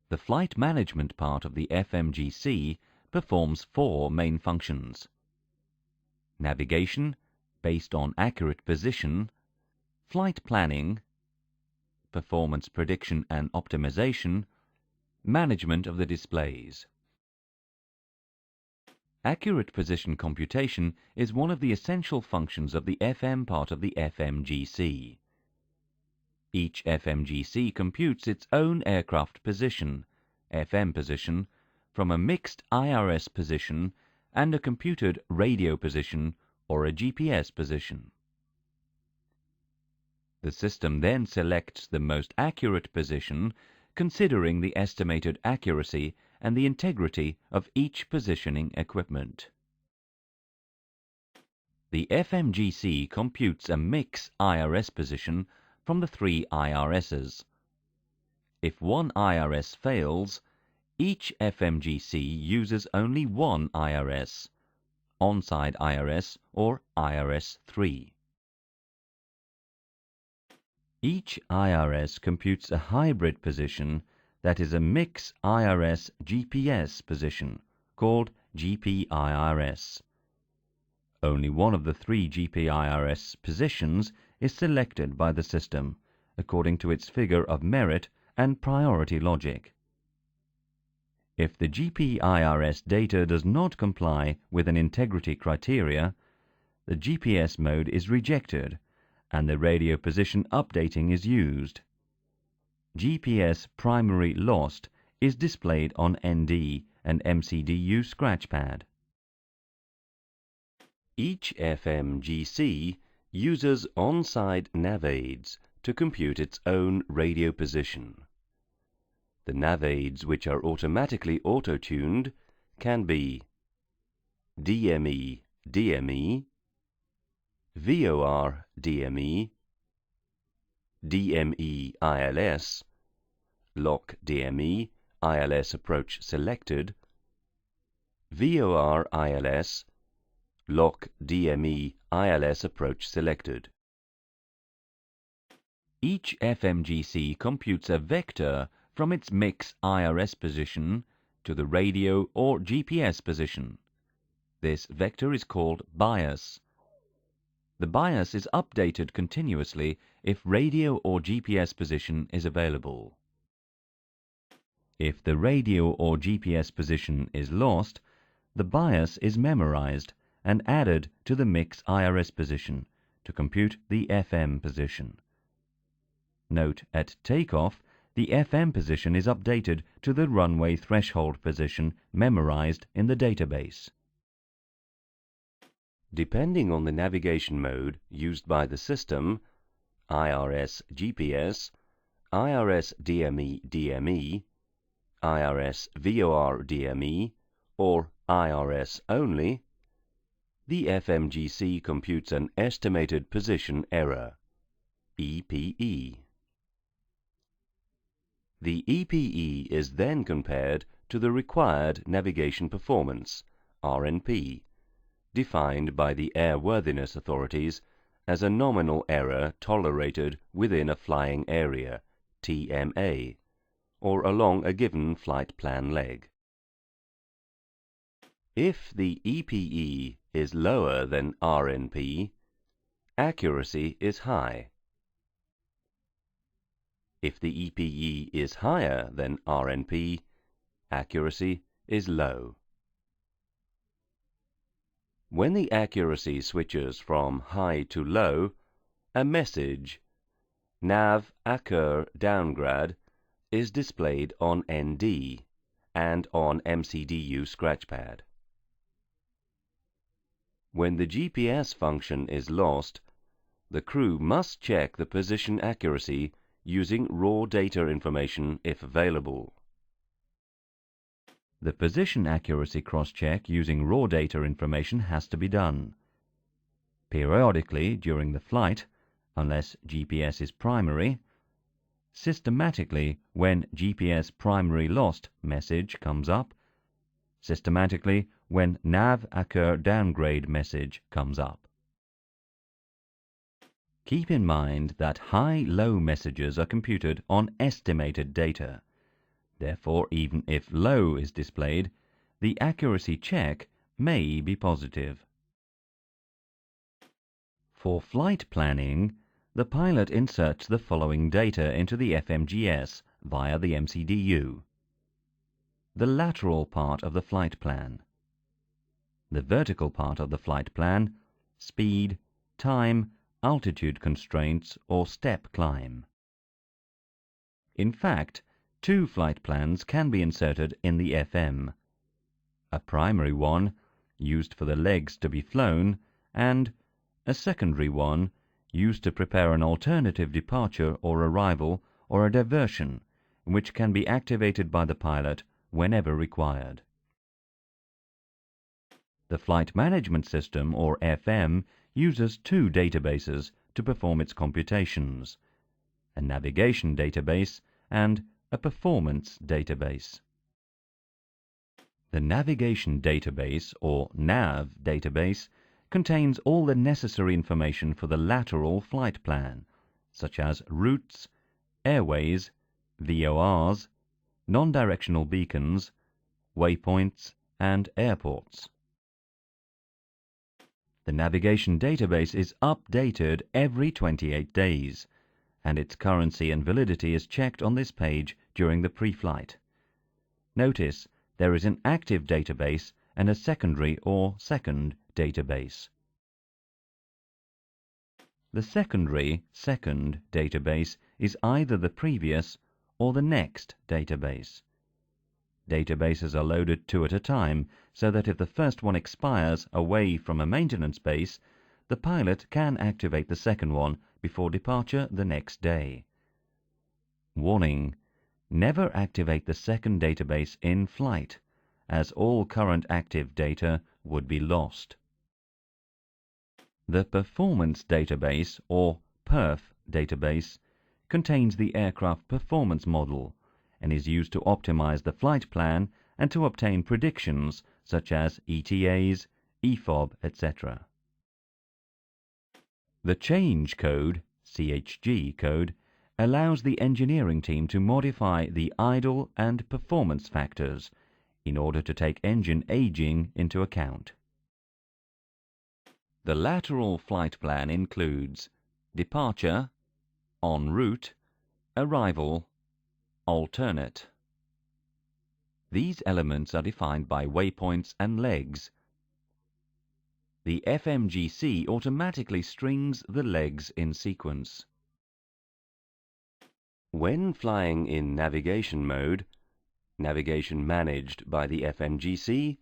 The flight management part of the FMGC performs four main functions: navigation, based on accurate position; flight planning; performance prediction and optimization; management of the displays. Accurate position computation is one of the essential functions of the FM part of the FMGC. Each FMGC computes its own aircraft position, FM position, from a mixed IRS position and a computed radio position or a GPS position. The system then selects the most accurate position, considering the estimated accuracy and the integrity of each positioning equipment. The FMGC computes a mix IRS position from the three IRSs. If one IRS fails, each FMGC uses only one IRS, onside IRS or IRS-3. Each IRS computes a hybrid position that is a mix IRS GPS position, called GPIRS. Only one of the three GPIRS positions is selected by the system, according to its figure of merit and priority logic. If the GPIRS data does not comply with an integrity criteria, the GPS mode is rejected and the radio position updating is used. GPS primary lost is displayed on ND and MCDU scratchpad. Each FMGC uses on-site nav aids to compute its own radio position. The nav aids which are automatically auto-tuned can be DME DME, VOR DME, DME ILS, LOC DME ILS approach selected, VOR ILS, LOC DME ILS approach selected. Each FMGC computes a vector from its mix IRS position to the radio or GPS position. This vector is called bias. The bias is updated continuously if radio or GPS position is available. If the radio or GPS position is lost, the bias is memorized and added to the mix IRS position to compute the FM position. Note, at takeoff, the FM position is updated to the runway threshold position memorized in the database. Depending on the navigation mode used by the system, IRS GPS, IRS DME DME, IRS VOR DME, or IRS only, the FMGC computes an estimated position error, EPE. The EPE is then compared to the required navigation performance, RNP, defined by the airworthiness authorities as a nominal error tolerated within a flying area, TMA, or along a given flight plan leg. If the EPE is lower than RNP, accuracy is high. If the EPE is higher than RNP, accuracy is low. When the accuracy switches from high to low, a message, nav occur downgrade, is displayed on ND and on MCDU scratchpad. When the GPS function is lost, the crew must check the position accuracy using raw data information if available. The position accuracy cross-check using raw data information has to be done periodically during the flight, unless GPS is primary, systematically when GPS primary lost message comes up, systematically when nav occur downgrade message comes up. Keep in mind that high-low messages are computed on estimated data, Therefore, even if low is displayed, the accuracy check may be positive. For flight planning, the pilot inserts the following data into the FMGS via the MCDU. The lateral part of the flight plan, the vertical part of the flight plan, speed, time, altitude constraints or step climb. In fact, two flight plans can be inserted in the FM. A primary one, used for the legs to be flown, and a secondary one, used to prepare an alternative departure or arrival or a diversion, which can be activated by the pilot whenever required. The Flight Management System, or FM, uses two databases to perform its computations: a navigation database and a performance database. The Navigation Database, or NAV database, contains all the necessary information for the lateral flight plan, such as routes, airways, VORs, non-directional beacons, waypoints, and airports. The navigation database is updated every 28 days, and its currency and validity is checked on this page during the pre-flight. Notice there is an active database and a secondary or second database. The secondary second database is either the previous or the next database. Databases are loaded two at a time, so that if the first one expires away from a maintenance base, the pilot can activate the second one before departure the next day. Warning: never activate the second database in flight, as all current active data would be lost. The Performance Database, or PERF database, contains the aircraft performance model and is used to optimize the flight plan and to obtain predictions such as ETAs, EFOB, etc. The change code, CHG code, allows the engineering team to modify the idle and performance factors in order to take engine aging into account. The lateral flight plan includes departure, en route, arrival, alternate. These elements are defined by waypoints and legs. The FMGC automatically strings the legs in sequence. When flying in navigation mode, navigation managed by the FMGC,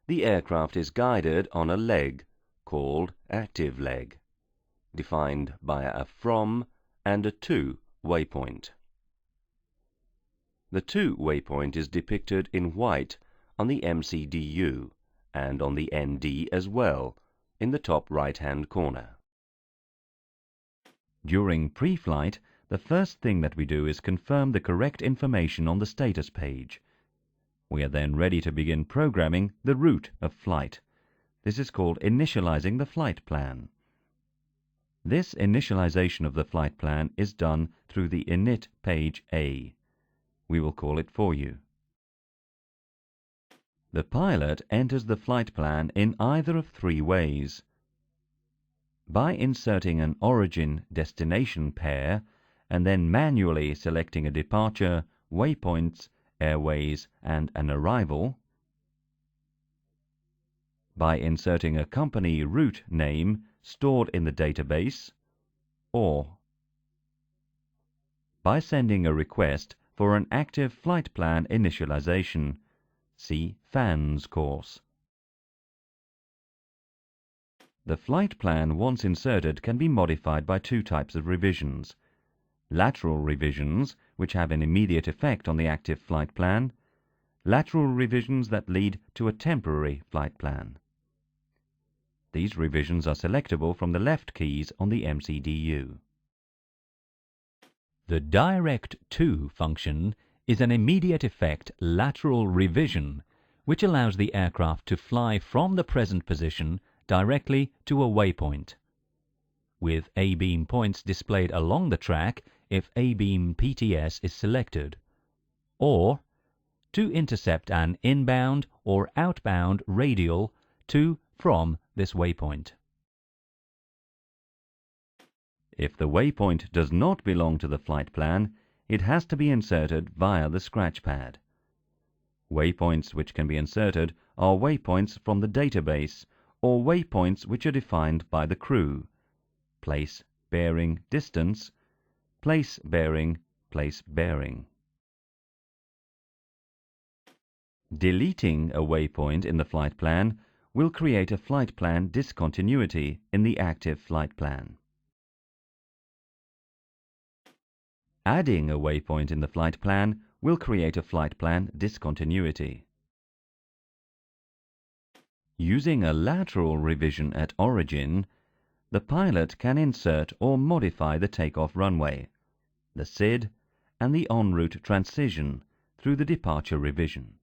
the aircraft is guided on a leg called active leg, defined by a from and a to waypoint. The to waypoint is depicted in white on the MCDU and on the ND as well, in the top right-hand corner. During pre-flight, the first thing that we do is confirm the correct information on the status page. We are then ready to begin programming the route of flight. This is called initializing the flight plan. This initialization of the flight plan is done through the init page A. We will call it for you. The pilot enters the flight plan in either of three ways: by inserting an origin-destination pair and then manually selecting a departure, waypoints, airways, and an arrival; by inserting a company route name stored in the database; or by sending a request for an active flight plan initialization. See FANS course. The flight plan, once inserted, can be modified by two types of revisions: lateral revisions, which have an immediate effect on the active flight plan; lateral revisions that lead to a temporary flight plan. These revisions are selectable from the left keys on the MCDU. The Direct To function is an immediate effect lateral revision, which allows the aircraft to fly from the present position directly to a waypoint, with A-beam points displayed along the track if A-beam PTS is selected, or to intercept an inbound or outbound radial to/from this waypoint. If the waypoint does not belong to the flight plan, it has to be inserted via the scratch pad. Waypoints which can be inserted are waypoints from the database or waypoints which are defined by the crew: place, bearing, distance, place, bearing, place, bearing. Deleting a waypoint in the flight plan will create a flight plan discontinuity in the active flight plan. Adding a waypoint in the flight plan will create a flight plan discontinuity. Using a lateral revision at origin, the pilot can insert or modify the takeoff runway, the SID, and the en route transition through the departure revision.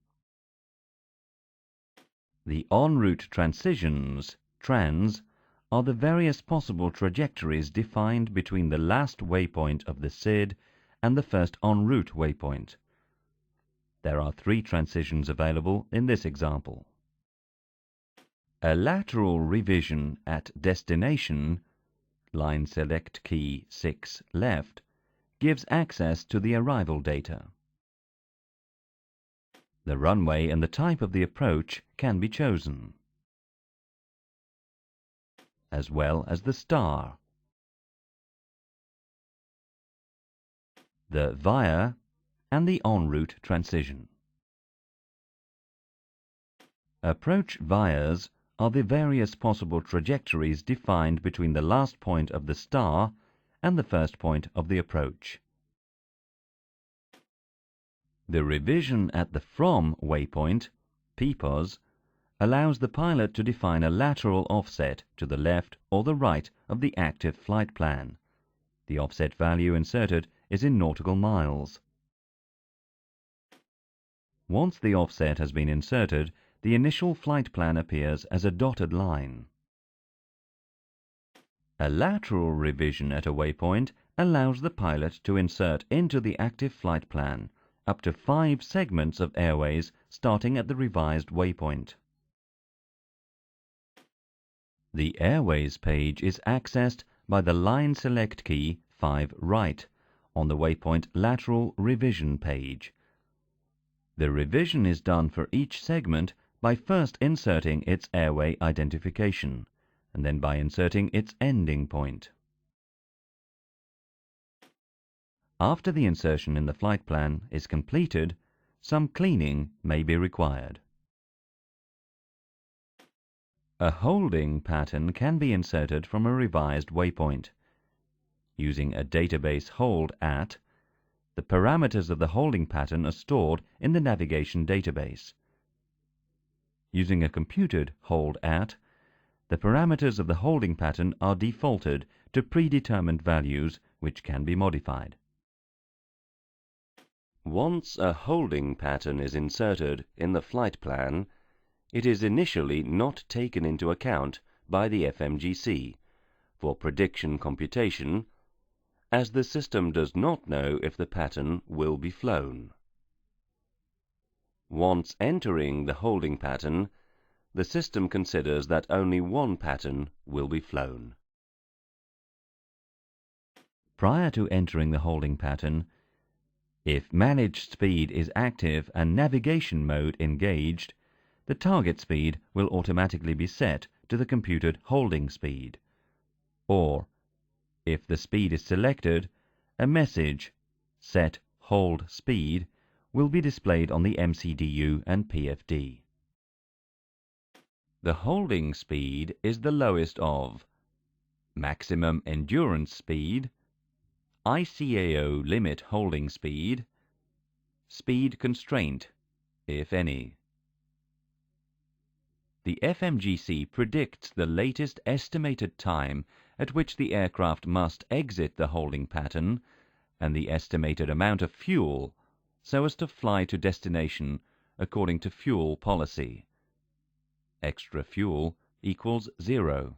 The en route transitions, trans, are the various possible trajectories defined between the last waypoint of the SID and the first en route waypoint. There are 3 transitions available in this example. A lateral revision at destination, line select key 6 left, gives access to the arrival data. The runway and the type of the approach can be chosen, as well as the star, the via, and the en route transition. Approach vias are the various possible trajectories defined between the last point of the star and the first point of the approach. The revision at the from waypoint, PPOS, allows the pilot to define a lateral offset to the left or the right of the active flight plan. The offset value inserted is in nautical miles. Once the offset has been inserted, the initial flight plan appears as a dotted line. A lateral revision at a waypoint allows the pilot to insert into the active flight plan up to 5 segments of airways starting at the revised waypoint. The Airways page is accessed by the line select key 5 right on the waypoint Lateral Revision page. The revision is done for each segment by first inserting its airway identification, and then by inserting its ending point. After the insertion in the flight plan is completed, some cleaning may be required. A holding pattern can be inserted from a revised waypoint. Using a database hold at, the parameters of the holding pattern are stored in the navigation database. Using a computed hold at, the parameters of the holding pattern are defaulted to predetermined values which can be modified. Once a holding pattern is inserted in the flight plan, it is initially not taken into account by the FMGC for prediction computation, as the system does not know if the pattern will be flown. Once entering the holding pattern, the system considers that only one pattern will be flown. Prior to entering the holding pattern, if managed speed is active and navigation mode engaged, the target speed will automatically be set to the computed holding speed. Or, if the speed is selected, a message, Set Hold Speed, will be displayed on the MCDU and PFD. The holding speed is the lowest of maximum endurance speed, ICAO limit holding speed, speed constraint, if any. The FMGC predicts the latest estimated time at which the aircraft must exit the holding pattern and the estimated amount of fuel so as to fly to destination according to fuel policy. Extra fuel equals 0.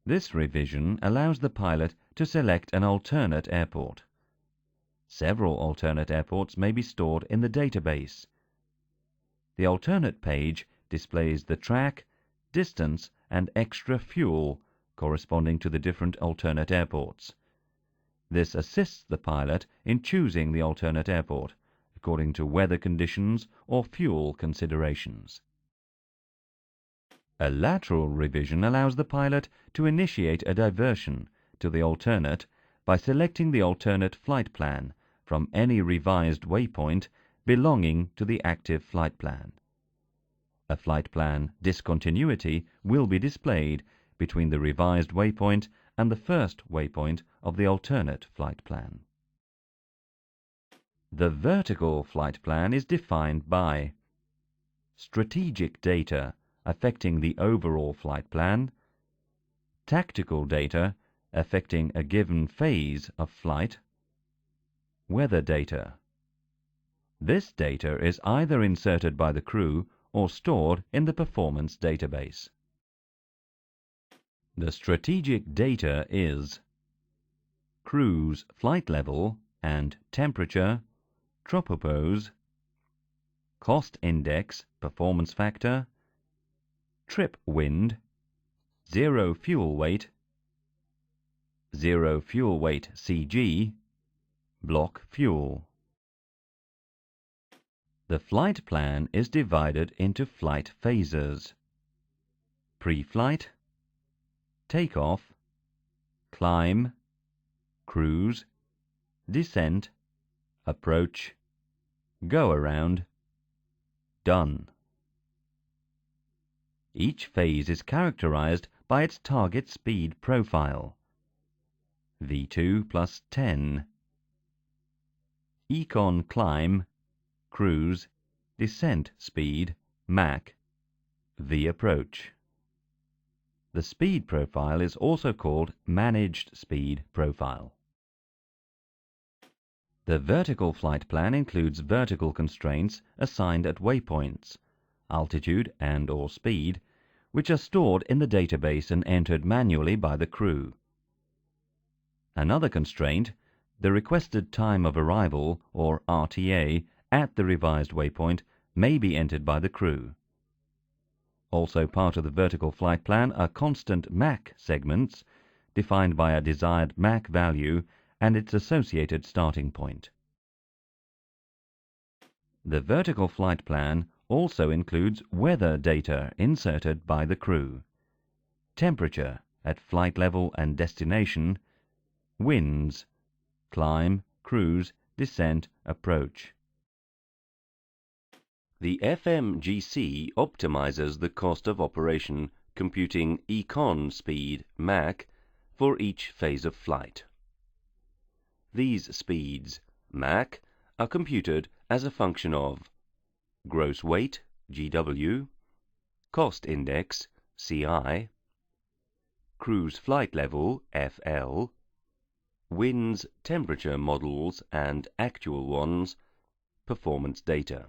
This revision allows the pilot to select an alternate airport. Several alternate airports may be stored in the database. The alternate page displays the track, distance, and extra fuel corresponding to the different alternate airports. This assists the pilot in choosing the alternate airport according to weather conditions or fuel considerations. A lateral revision allows the pilot to initiate a diversion to the alternate by selecting the alternate flight plan from any revised waypoint belonging to the active flight plan. A flight plan discontinuity will be displayed between the revised waypoint and the first waypoint of the alternate flight plan. The vertical flight plan is defined by strategic data affecting the overall flight plan, tactical data affecting a given phase of flight, weather data. This data is either inserted by the crew or stored in the performance database. The strategic data is cruise flight level and temperature, tropopause, cost index, performance factor, trip wind, zero fuel weight CG, block fuel. The flight plan is divided into flight phases: pre-flight, takeoff, climb, cruise, descent, approach, go-around, done. Each phase is characterized by its target speed profile: V2 plus 10, econ climb, cruise, descent speed, Mach, V approach. The speed profile is also called managed speed profile. The vertical flight plan includes vertical constraints assigned at waypoints, altitude and/or speed, which are stored in the database and entered manually by the crew. Another constraint, the requested time of arrival, or RTA, at the revised waypoint, may be entered by the crew. Also part of the vertical flight plan are constant Mach segments, defined by a desired Mach value and its associated starting point. The vertical flight plan also includes weather data inserted by the crew: temperature at flight level and destination, winds, climb, cruise, descent, approach. The FMGC optimizes the cost of operation, computing econ speed, Mach, for each phase of flight. These speeds, Mach, are computed as a function of gross weight, GW, cost index, CI, cruise flight level, FL, winds, temperature models and actual ones, performance data.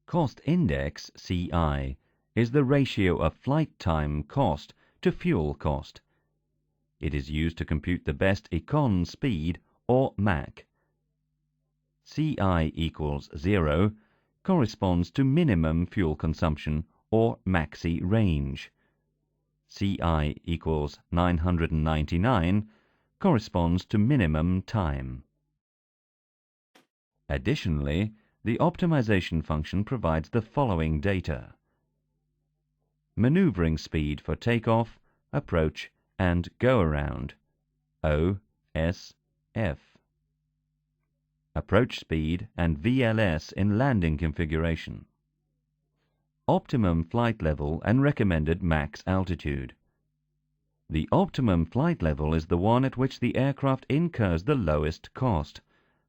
Cost index, CI, is the ratio of flight time cost to fuel cost. It is used to compute the best econ speed, or Mach. CI equals 0 corresponds to minimum fuel consumption, or maxi range. CI equals 999 corresponds to minimum time. Additionally, the optimization function provides the following data: maneuvering speed for takeoff, approach, and go-around, O, S, F. Approach speed and VLS in landing configuration. Optimum flight level and recommended max altitude. The optimum flight level is the one at which the aircraft incurs the lowest cost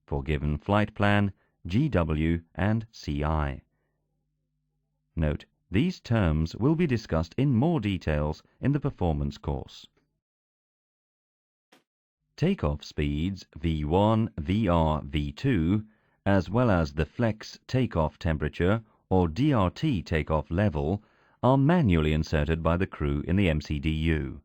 for given flight plan, GW, and CI. Note, these terms will be discussed in more details in the performance course. Takeoff speeds V1, VR, V2, as well as the flex takeoff temperature or DRT takeoff level, are manually inserted by the crew in the MCDU.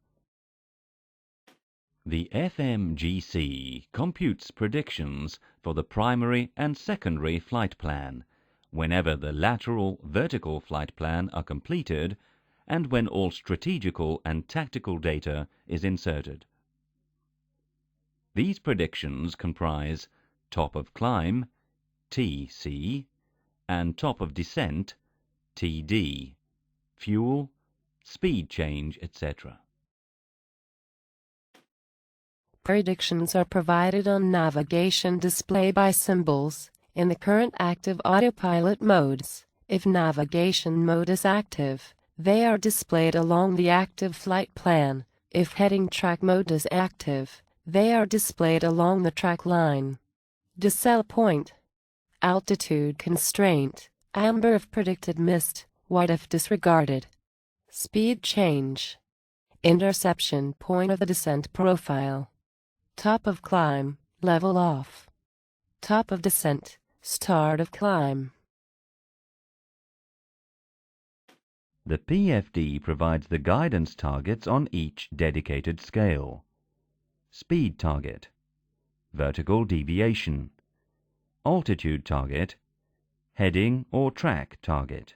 The FMGC computes predictions for the primary and secondary flight plan, whenever the lateral vertical flight plan are completed and when all strategical and tactical data is inserted. These predictions comprise top of climb, TC, and top of descent, TD, fuel, speed change, etc. Predictions are provided on navigation display by symbols in the current active autopilot modes. If navigation mode is active, they are displayed along the active flight plan. If heading track mode is active, they are displayed along the track line. Decel point. Altitude constraint, amber if predicted missed, white if disregarded. Speed change. Interception point of the descent profile. Top of climb, level off. Top of descent, start of climb. The PFD provides the guidance targets on each dedicated scale. Speed target, vertical deviation, altitude target, heading or track target.